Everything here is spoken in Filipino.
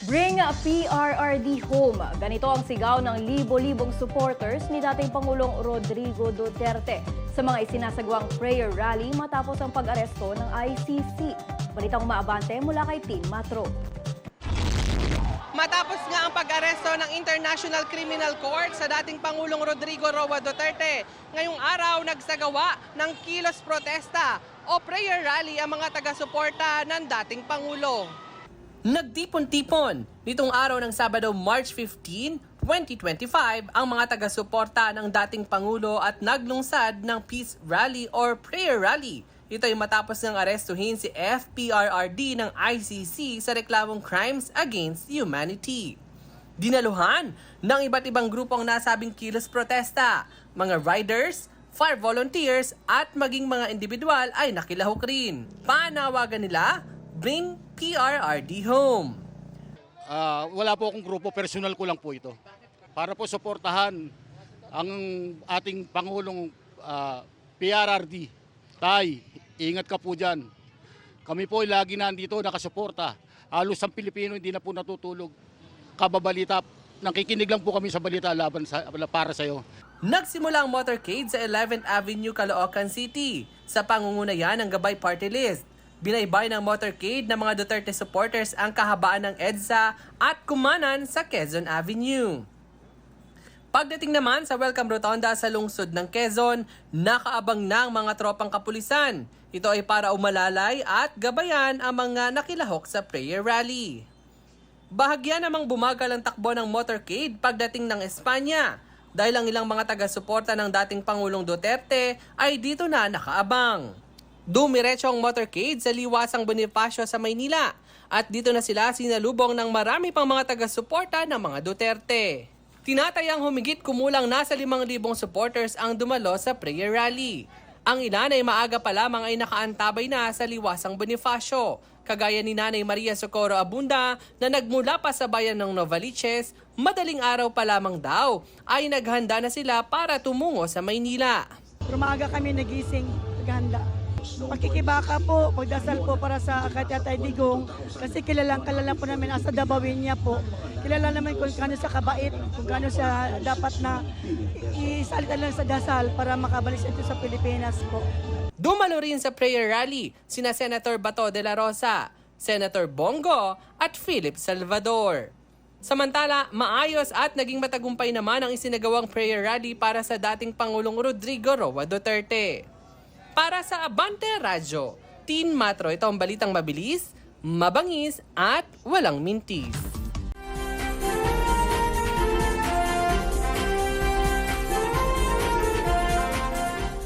Bring PRRD home. Ganito ang sigaw ng libo-libong supporters ni dating Pangulong Rodrigo Duterte sa mga isinasagawang prayer rally matapos ang pag-aresto ng ICC. Balitang umaabante mula kay Team Matro. Matapos nga ang pag-aresto ng International Criminal Court sa dating Pangulong Rodrigo Roa Duterte, ngayong araw nagsagawa ng kilos protesta o prayer rally ang mga taga-suporta ng dating Pangulo. Nagtipon-tipon nitong araw ng Sabado, March 15, 2025 ang mga taga-suporta ng dating Pangulo at naglungsad ng Peace Rally or Prayer Rally. Ito ay matapos ng arestuhin si FPRRD ng ICC sa reklamong crimes against humanity. Dinaluhan ng iba't ibang grupo ang nasabing kilos protesta. Mga riders, fire volunteers at maging mga individual ay nakilahok rin. Panawagan nila, Bring PRRD home. Wala po akong grupo, personal ko lang po ito. Para po suportahan ang ating Pangulong PRRD. Tay, ingat ka po dyan. Kami po ay lagi nandito nakasuporta. Halos ang Pilipino hindi na po natutulog. Kababalita, nakikinig lang po kami sa balita para sa iyo. Nagsimula ang motorcade sa 11th Avenue, Caloocan City sa pangungunayan ng Gabay Party List. Binaybay ng motorcade ng mga Duterte supporters ang kahabaan ng EDSA at kumanan sa Quezon Avenue. Pagdating naman sa Welcome Rotonda sa lungsod ng Quezon, nakaabang na ang mga tropang kapulisan. Ito ay para umalalay at gabayan ang mga nakilahok sa prayer rally. Bahagya namang bumagal ang takbo ng motorcade pagdating ng Espanya dahil ang ilang mga taga-suporta ng dating Pangulong Duterte ay dito na nakaabang. Dumiretso ang motorcade sa Liwasang Bonifacio sa Maynila at dito na sila sinalubong ng marami pang mga taga-suporta ng mga Duterte. Tinatayang humigit kumulang nasa 5,000 supporters ang dumalo sa prayer rally. Ang ilan ay maaga pa lamang ay nakaantabay na sa Liwasang Bonifacio, kagaya ni Nanay Maria Socorro Abunda na nagmula pa sa bayan ng Novaliches, madaling araw pa lamang daw ay naghanda na sila para tumungo sa Maynila. Umaga kami nagising, naghanda. Makikibaka po, pagdasal po para sa Katatay Digong kasi kilala po namin asa Dabawin niya po. Kilala naman kung kano siya kabait, kung kano siya dapat na isalita lang sa dasal para makabalik ito sa Pilipinas po. Dumalo rin sa prayer rally sina Senator Bato de la Rosa, Senator Bongo at Philip Salvador. Samantala, maayos at naging matagumpay naman ang isinagawang prayer rally para sa dating Pangulong Rodrigo Roa Duterte. Para sa Abante Radyo, Team Matro, ito ang balitang mabilis, mabangis at walang mintis.